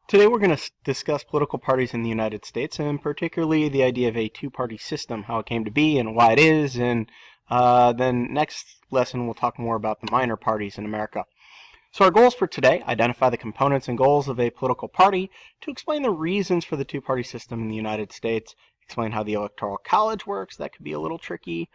Today we're going to discuss political parties in the United States, and particularly the idea of a two-party system, how it came to be and why it is, and then next lesson we'll talk more about the minor parties in America. So our goals for today: identify the components and goals of a political party, to explain the reasons for the two-party system in the United States, explain how the Electoral College works, that could be a little tricky,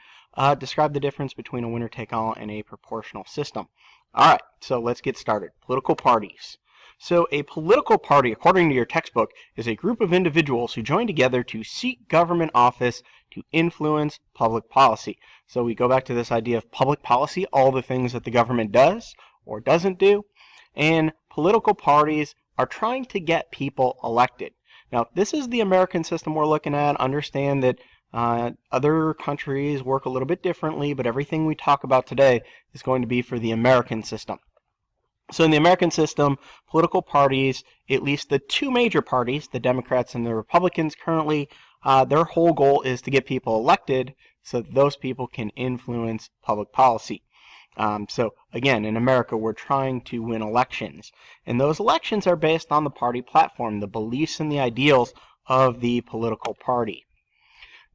describe the difference between a winner-take-all and a proportional system. Alright, so let's get started. Political parties. So a political party, according to your textbook, is a group of individuals who join together to seek government office to influence public policy. So we go back to this idea of public policy, all the things that the government does or doesn't do, and political parties are trying to get people elected. Now, this is the American system we're looking at. Understand that other countries work a little bit differently, but everything we talk about today is going to be for the American system. So in the American system, political parties, at least the two major parties, the Democrats and the Republicans currently, their whole goal is to get people elected so that those people can influence public policy. So again, in America, we're trying to win elections. And those elections are based on the party platform, the beliefs and the ideals of the political party.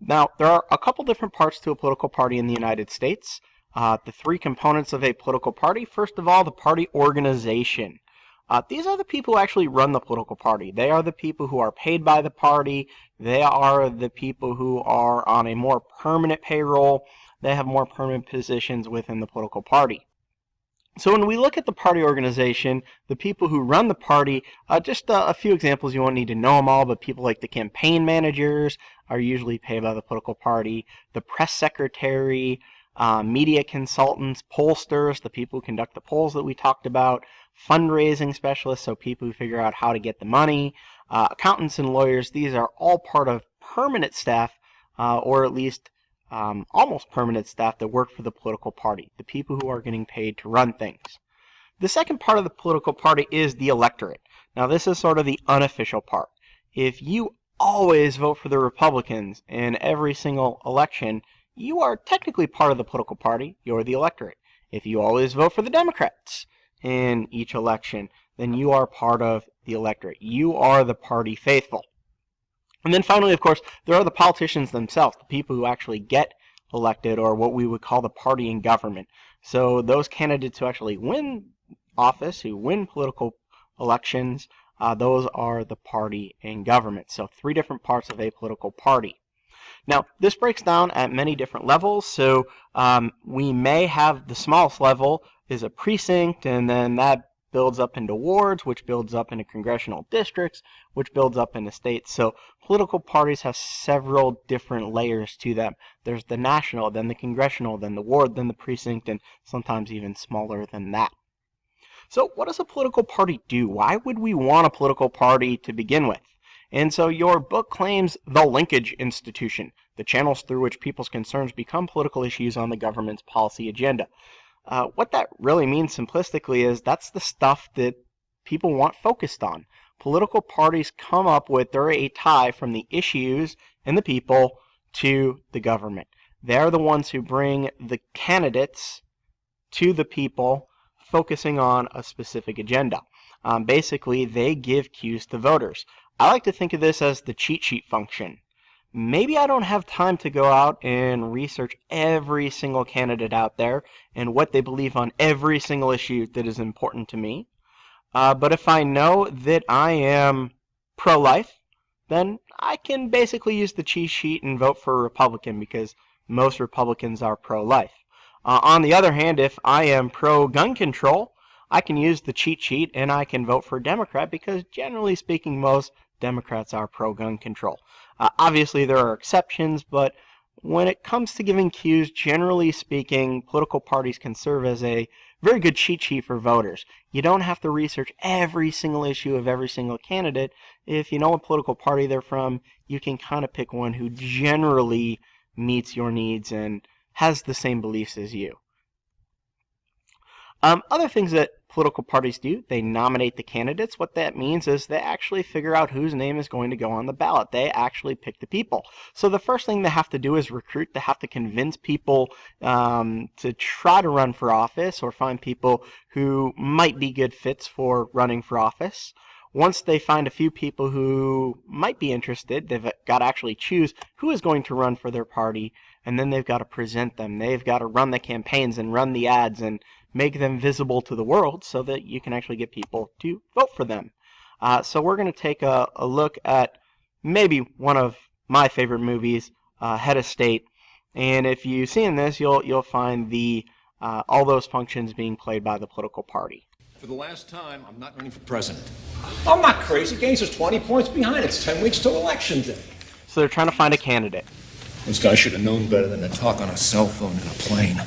Now, there are a couple different parts to a political party in the United States. The three components of a political party. First of all, the party organization. These are the people who actually run the political party. They are the people who are paid by the party. They are the people who are on a more permanent payroll. They have more permanent positions within the political party. So when we look at the party organization, the people who run the party, just a few examples, you won't need to know them all, but people like the campaign managers are usually paid by the political party. The press secretary, media consultants, pollsters, the people who conduct the polls that we talked about, fundraising specialists, so people who figure out how to get the money, accountants and lawyers. These are all part of permanent staff, or at least almost permanent staff that work for the political party, the people who are getting paid to run things. The second part of the political party is the electorate. Now, this is sort of the unofficial part. If you always vote for the Republicans in every single election, you are technically part of the political party. You're the electorate. If you always vote for the Democrats in each election, then you are part of the electorate. You are the party faithful. And then finally, of course, there are the politicians themselves, the people who actually get elected, or what we would call the party in government. So those candidates who actually win office, who win political elections, those are the party in government. So three different parts of a political party. Now, this breaks down at many different levels. So we may have the smallest level is a precinct, and then that builds up into wards, which builds up into congressional districts, which builds up into states. So political parties have several different layers to them. There's the national, then the congressional, then the ward, then the precinct, and sometimes even smaller than that. So what does a political party do? Why would we want a political party to begin with? And so your book claims the linkage institution, the channels through which people's concerns become political issues on the government's policy agenda. What that really means simplistically is that's the stuff that people want focused on. Political parties come up with, they're a tie from the issues and the people to the government. They're the ones who bring the candidates to the people, focusing on a specific agenda. Basically, they give cues to voters. I like to think of this as the cheat sheet function. Maybe I don't have time to go out and research every single candidate out there and what they believe on every single issue that is important to me. But if I know that I am pro-life, then I can basically use the cheat sheet and vote for a Republican because most Republicans are pro-life. On the other hand, if I am pro-gun control, I can use the cheat sheet and I can vote for a Democrat because generally speaking, most Democrats are pro-gun control. Obviously, there are exceptions, but when it comes to giving cues, generally speaking, political parties can serve as a very good cheat sheet for voters. You don't have to research every single issue of every single candidate. If you know what political party they're from, you can kind of pick one who generally meets your needs and has the same beliefs as you. Other things that political parties do, they nominate the candidates. What that means is they actually figure out whose name is going to go on the ballot. They actually pick the people. So the first thing they have to do is recruit. They have to convince people to try to run for office or find people who might be good fits for running for office. Once they find a few people who might be interested, they've got to actually choose who is going to run for their party, and then they've got to present them. They've got to run the campaigns and run the ads and make them visible to the world so that you can actually get people to vote for them. So we're going to take a look at maybe one of my favorite movies, Head of State. And if you see in this, you'll find the all those functions being played by the political party. For the last time, I'm not running for president. I'm not crazy. Gaines is 20 points behind. It's 10 weeks till election day. So they're trying to find a candidate. This guy should have known better than to talk on a cell phone in a plane.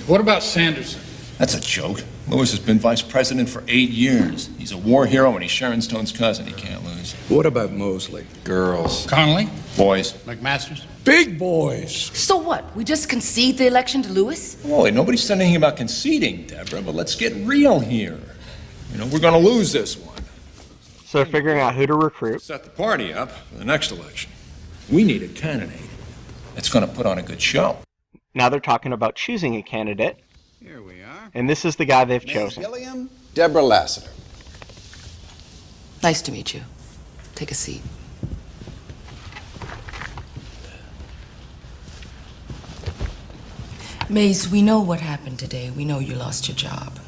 What about Sanderson? That's a joke. Lewis has been vice president for 8 years. He's a war hero and he's Sharon Stone's cousin. He can't lose. What about Mosley? Girls. Connolly? Boys. McMaster's? Big boys. So what? We just concede the election to Lewis? Boy, nobody said anything about conceding, Deborah, but let's get real here. You know, we're going to lose this one. So they're figuring out who to recruit. Set the party up for the next election. We need a candidate that's going to put on a good show. Now they're talking about choosing a candidate. Here we are. And this is the guy they've Ms. chosen. Gilliam, Deborah Lassiter. Nice to meet you. Take a seat. Mace, we know what happened today. We know you lost your job.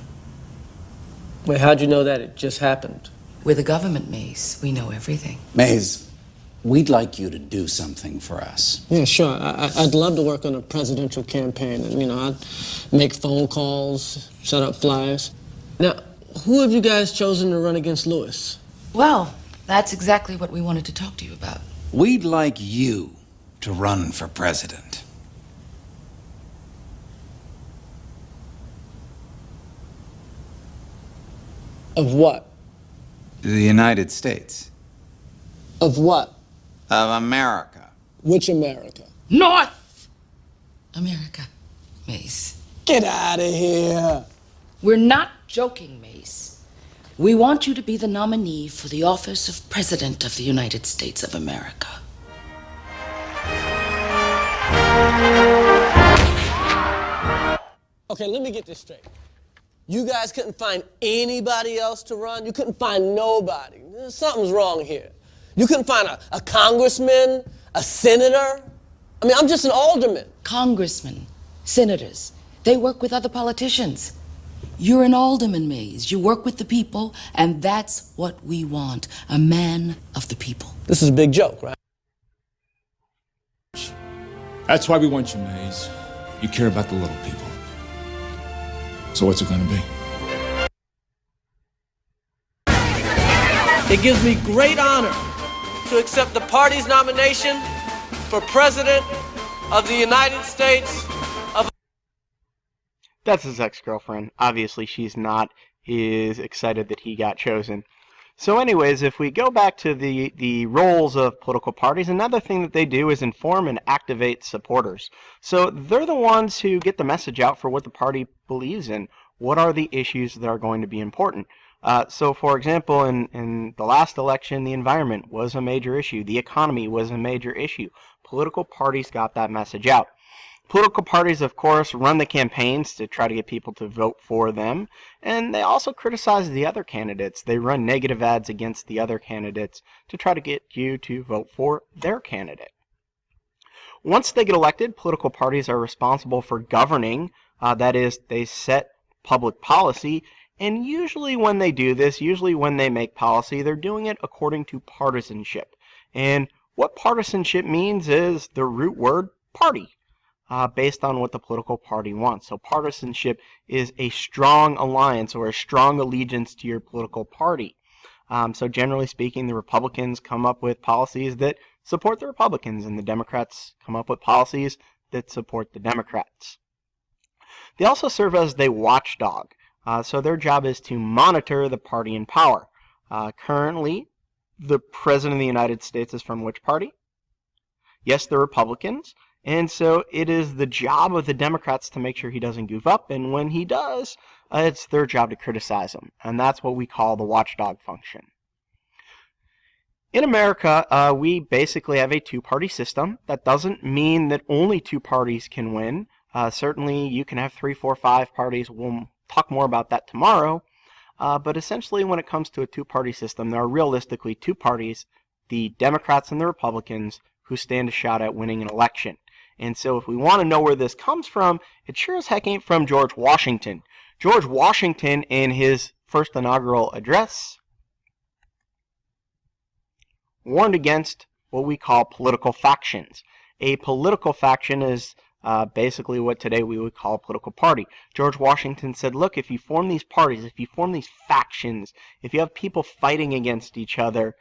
Wait, how'd you know that it just happened? We're the government, Mace. We know everything. Mays, we'd like you to do something for us. Yeah, sure. I'd love to work on a presidential campaign. And, I'd make phone calls, set up flyers. Now, who have you guys chosen to run against Lewis? Well, that's exactly what we wanted to talk to you about. We'd like you to run for president. Of what? The United States. Of what? Of America. Which America? North America, Mace. Get out of here. We're not joking, Mace. We want you to be the nominee for the office of President of the United States of America. Okay, let me get this straight. You guys couldn't find anybody else to run? You couldn't find nobody? Something's wrong here. You couldn't find a congressman, a senator? I mean, I'm just an alderman. Congressmen, senators, they work with other politicians. You're an alderman, Mays. You work with the people, and that's what we want, a man of the people. This is a big joke, right? That's why we want you, Mays. You care about the little people. So what's it going to be? It gives me great honor to accept the party's nomination for President of the United States of... That's his ex-girlfriend. Obviously, she's not. He is excited that he got chosen. So anyways, if we go back to the roles of political parties, another thing that they do is inform and activate supporters. So they're the ones who get the message out for what the party believes in. What are the issues that are going to be important? So for example, in the last election, the environment was a major issue. The economy was a major issue. Political parties got that message out. Political parties, of course, run the campaigns to try to get people to vote for them, and they also criticize the other candidates. They run negative ads against the other candidates to try to get you to vote for their candidate. Once they get elected, political parties are responsible for governing. That is, they set public policy, and usually when they do this, usually when they make policy, they're doing it according to partisanship. And what partisanship means is the root word party. Based on what the political party wants. So partisanship is a strong alliance or a strong allegiance to your political party. So generally speaking, the Republicans come up with policies that support the Republicans, and the Democrats come up with policies that support the Democrats. They also serve as the watchdog. So their job is to monitor the party in power. Currently, the President of the United States is from which party? Yes, the Republicans. And so it is the job of the Democrats to make sure he doesn't goof up, and when he does, it's their job to criticize him, and that's what we call the watchdog function. In America, we basically have a two-party system. That doesn't mean that only two parties can win. Certainly, you can have 3, 4, 5 parties. We'll talk more about that tomorrow. But essentially, when it comes to a two-party system, there are realistically two parties, the Democrats and the Republicans, who stand a shot at winning an election. And so if we want to know where this comes from, it sure as heck ain't from George Washington. George Washington, in his first inaugural address, warned against what we call political factions. A political faction is basically what today we would call a political party. George Washington said, look, if you form these parties, if you form these factions, if you have people fighting against each other,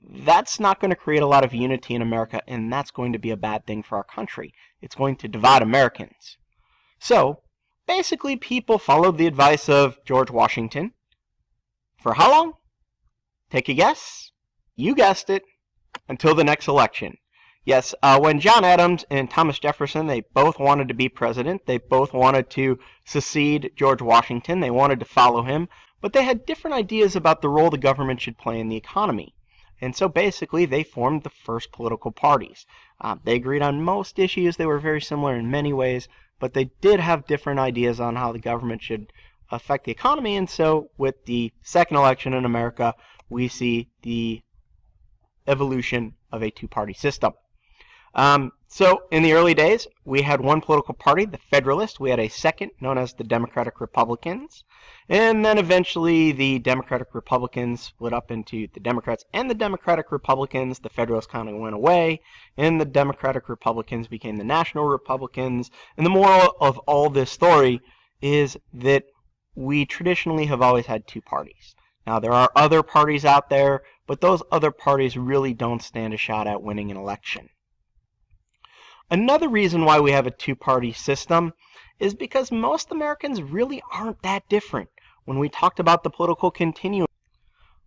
that's not going to create a lot of unity in America, and that's going to be a bad thing for our country. It's going to divide Americans. So, basically, people followed the advice of George Washington. For how long? Take a guess? You guessed it. Until the next election. Yes, when John Adams and Thomas Jefferson, they both wanted to be president. They both wanted to succeed George Washington. They wanted to follow him. But they had different ideas about the role the government should play in the economy. And so basically, they formed the first political parties. They agreed on most issues. They were very similar in many ways, but they did have different ideas on how the government should affect the economy. And so with the second election in America, we see the evolution of a two-party system. So in the early days, we had one political party, the Federalists. We had a second, known as the Democratic Republicans. And then eventually the Democratic Republicans split up into the Democrats and the Democratic Republicans. The Federalists kind of went away, and the Democratic Republicans became the National Republicans. And the moral of all this story is that we traditionally have always had two parties. Now, there are other parties out there, but those other parties really don't stand a shot at winning an election. Another reason why we have a two-party system is because most Americans really aren't that different. When we talked about the political continuum,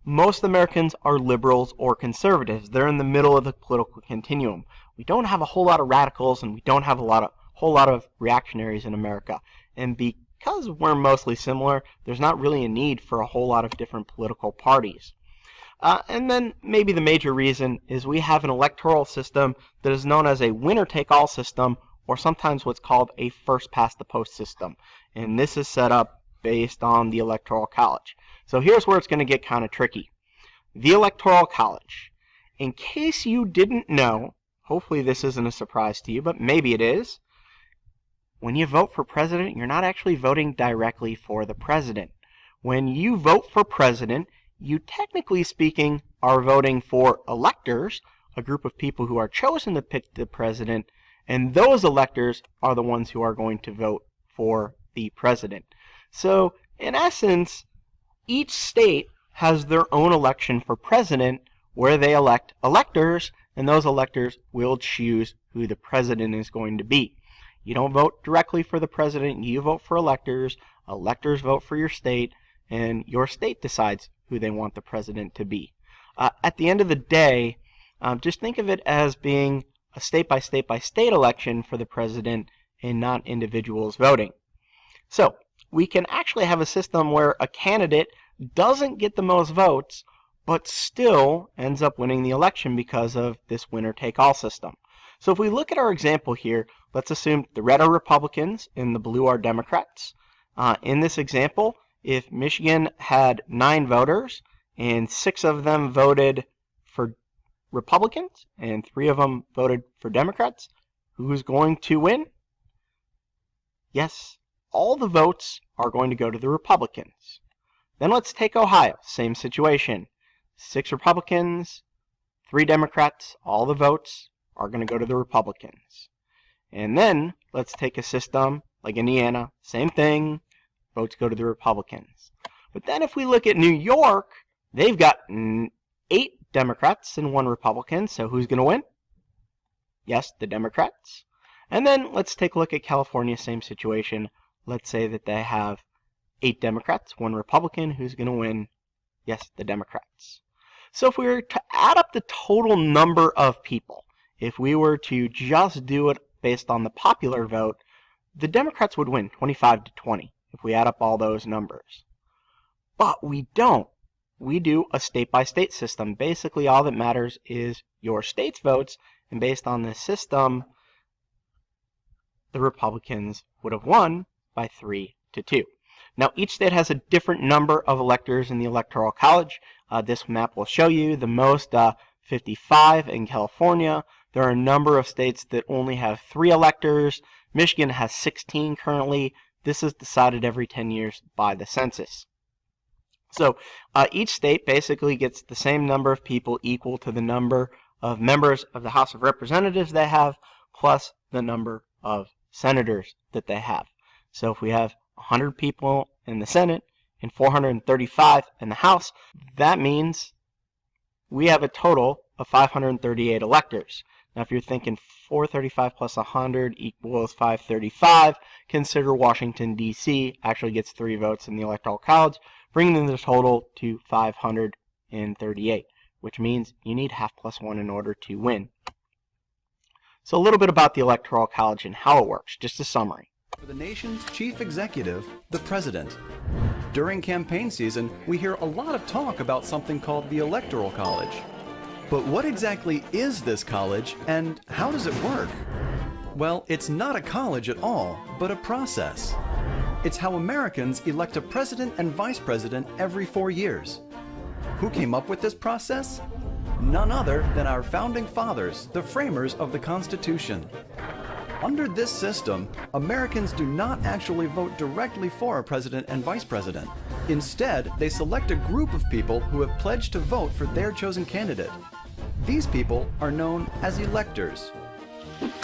most Americans are liberals or conservatives. They're in the middle of the political continuum. We don't have a whole lot of radicals, and we don't have a whole lot of reactionaries in America. And because we're mostly similar, there's not really a need for a whole lot of different political parties. And then maybe the major reason is we have an electoral system that is known as a winner-take-all system, or sometimes what's called a first-past-the-post system. And this is set up based on the Electoral College. So here's where it's going to get kind of tricky. The Electoral College. In case you didn't know, hopefully this isn't a surprise to you, but maybe it is, when you vote for president, you're not actually voting directly for the president. When you vote for president, you technically speaking are voting for electors, a group of people who are chosen to pick the president, and those electors are the ones who are going to vote for the president. So, in essence, each state has their own election for president where they elect electors, and those electors will choose who the president is going to be. You don't vote directly for the president, you vote for electors, electors vote for your state, and your state decides who they want the president to be. At the end of the day, just think of it as being a state-by-state-by-state election for the president and not individuals voting. So, we can actually have a system where a candidate doesn't get the most votes, but still ends up winning the election because of this winner-take-all system. So if we look at our example here, let's assume the red are Republicans and the blue are Democrats. In this example, if Michigan had 9 voters and 6 of them voted for Republicans and 3 of them voted for Democrats, who's going to win? Yes, all the votes are going to go to the Republicans. Then let's take Ohio, same situation. 6 Republicans, 3 Democrats, all the votes are going to go to the Republicans. And then let's take a system like Indiana, same thing, votes go to the Republicans. But then if we look at New York, they've got 8 Democrats and 1 Republican, so who's going to win? Yes, the Democrats. And then let's take a look at California, same situation. Let's say that they have 8 Democrats, 1 Republican, who's going to win? Yes, the Democrats. So if we were to add up the total number of people, if we were to just do it based on the popular vote, the Democrats would win 25-20 if we add up all those numbers. But we don't. We do a state-by-state system. Basically, all that matters is your state's votes, and based on this system, the Republicans would have won by 3-2. Now, each state has a different number of electors in the Electoral College. This map will show you the most, 55 in California. There are a number of states that only have 3 electors. Michigan has 16 currently. This is decided every 10 years by the census. So each state basically gets the same number of people equal to the number of members of the House of Representatives they have, plus the number of senators that they have. So if we have 100 people in the Senate and 435 in the House, that means we have a total of 538 electors. Now, if you're thinking 435 plus 100 equals 535, consider Washington, D.C. actually gets 3 votes in the Electoral College, bringing the total to 538, which means you need half plus 1 in order to win. So a little bit about the Electoral College and how it works, just a summary. For the nation's chief executive, the president. During campaign season, we hear a lot of talk about something called the Electoral College. But what exactly is this college, and how does it work? Well, it's not a college at all, but a process. It's how Americans elect a president and vice president every 4 years. Who came up with this process? None other than our founding fathers, the framers of the Constitution. Under this system, Americans do not actually vote directly for a president and vice president. Instead, they select a group of people who have pledged to vote for their chosen candidate. These people are known as electors.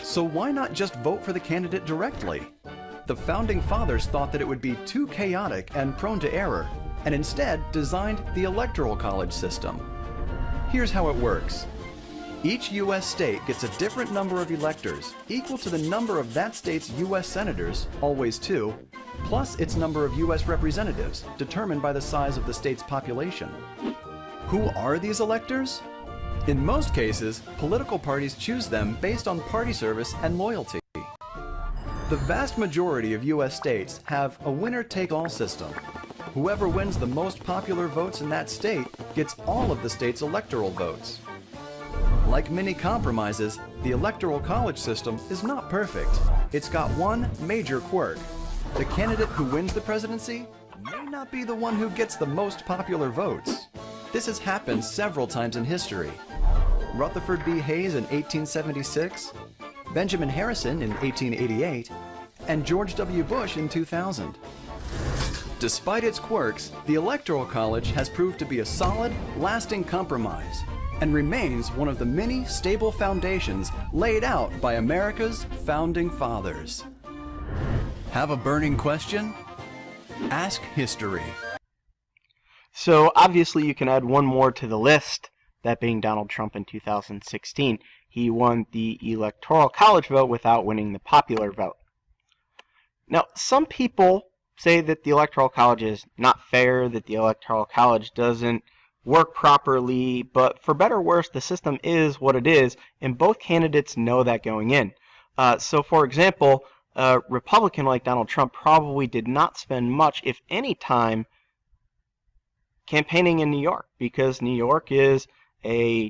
So why not just vote for the candidate directly? The founding fathers thought that it would be too chaotic and prone to error, and instead designed the Electoral College system. Here's how it works. Each U.S. state gets a different number of electors, equal to the number of that state's U.S. senators, always 2, plus its number of U.S. representatives, determined by the size of the state's population. Who are these electors? In most cases, political parties choose them based on party service and loyalty. The vast majority of U.S. states have a winner-take-all system. Whoever wins the most popular votes in that state gets all of the state's electoral votes. Like many compromises, the Electoral College system is not perfect. It's got one major quirk. The candidate who wins the presidency may not be the one who gets the most popular votes. This has happened several times in history. Rutherford B. Hayes in 1876, Benjamin Harrison in 1888, and George W. Bush in 2000. Despite its quirks, the Electoral College has proved to be a solid, lasting compromise and remains one of the many stable foundations laid out by America's founding fathers. Have a burning question? Ask history. So obviously you can add one more to the list, that being Donald Trump in 2016. He won the Electoral College vote without winning the popular vote. Now, some people say that the Electoral College is not fair, that the Electoral College doesn't work properly, but for better or worse, the system is what it is, and both candidates know that going in. So, for example, a Republican like Donald Trump probably did not spend much, if any, time campaigning in New York, because New York is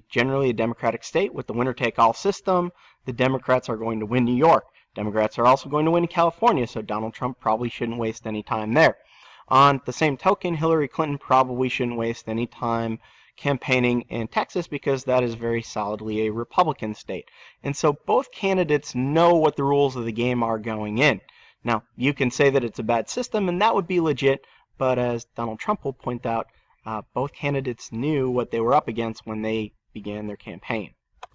generally a Democratic state with the winner-take-all system. The Democrats are going to win New York. Democrats are also going to win California, so Donald Trump probably shouldn't waste any time there. On the same token, Hillary Clinton probably shouldn't waste any time campaigning in Texas because that is very solidly a Republican state. And so both candidates know what the rules of the game are going in. Now, you can say that it's a bad system, and that would be legit, but as Donald Trump will point out, both candidates knew what they were up against when they began their campaign.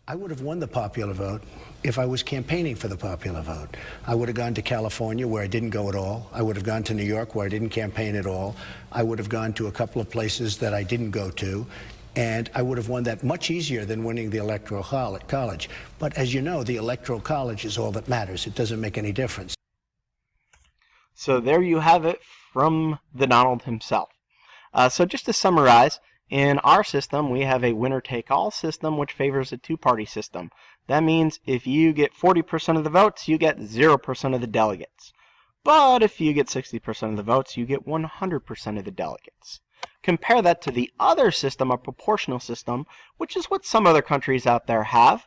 I would have won the popular vote if I was campaigning for the popular vote. I would have gone to California, where I didn't go at all. I would have gone to New York, where I didn't campaign at all. I would have gone to a couple of places that I didn't go to. And I would have won that much easier than winning the Electoral College. But as you know, the Electoral College is all that matters. It doesn't make any difference. So there you have it from the Donald himself. So just to summarize, in our system, we have a winner-take-all system which favors a two-party system. That means if you get 40% of the votes, you get 0% of the delegates. But if you get 60% of the votes, you get 100% of the delegates. Compare that to the other system, a proportional system, which is what some other countries out there have,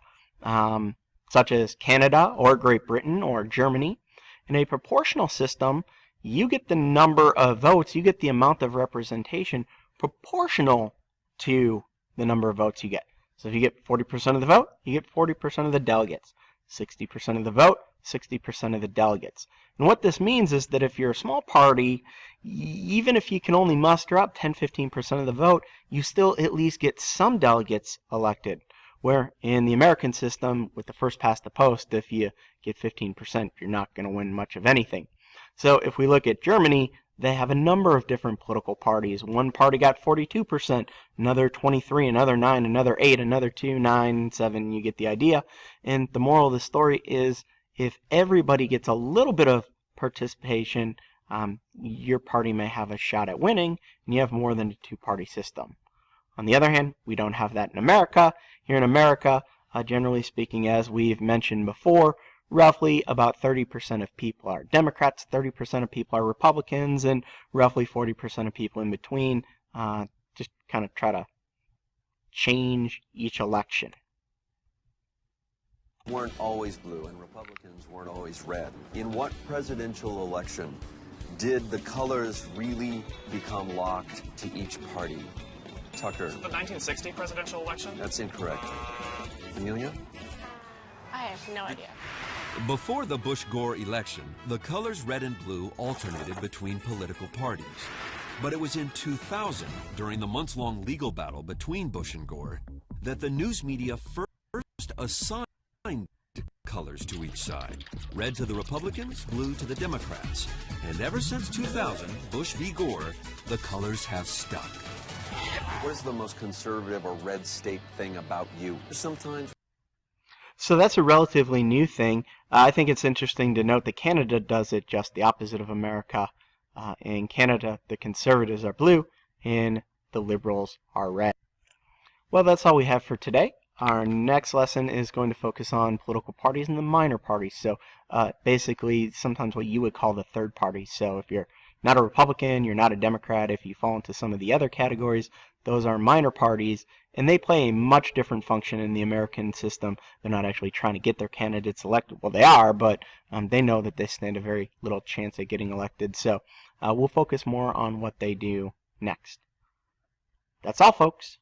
such as Canada or Great Britain or Germany. In a proportional system, you get the number of votes, you get the amount of representation proportional to the number of votes you get. So if you get 40% of the vote, you get 40% of the delegates. 60% of the vote, 60% of the delegates. And what this means is that if you're a small party, even if you can only muster up 10-15% of the vote, you still at least get some delegates elected. Where in the American system, with the first past the post, if you get 15%, you're not going to win much of anything. So if we look at Germany, they have a number of different political parties. One party got 42%, another 23%, another 9%, another 8%, another 2%, 9%, 7%, you get the idea. And the moral of the story is if everybody gets a little bit of participation, your party may have a shot at winning, and you have more than a two-party system. On the other hand, we don't have that in America. Here in America, generally speaking, as we've mentioned before, roughly about 30% of people are Democrats, 30% of people are Republicans, and roughly 40% of people in between. Just kind of try to change each election. Weren't always blue and Republicans weren't always red. In what presidential election did the colors really become locked to each party? Tucker. The 1960 presidential election? That's incorrect. Amelia? I have no idea. Before the Bush-Gore election, the colors red and blue alternated between political parties. But it was in 2000, during the months-long legal battle between Bush and Gore, that the news media first assigned colors to each side. Red to the Republicans, blue to the Democrats. And ever since 2000, Bush v. Gore, the colors have stuck. What is the most conservative or red state thing about you? Sometimes. So that's a relatively new thing. I think it's interesting to note that Canada does it just the opposite of America. In Canada, the Conservatives are blue and the Liberals are red. Well, that's all we have for today. Our next lesson is going to focus on political parties and the minor parties. So basically, sometimes what you would call the third party. So if you're not a Republican, you're not a Democrat, if you fall into some of the other categories, those are minor parties, and they play a much different function in the American system. They're not actually trying to get their candidates elected. Well, they are, but they know that they stand a very little chance at getting elected. So we'll focus more on what they do next. That's all, folks.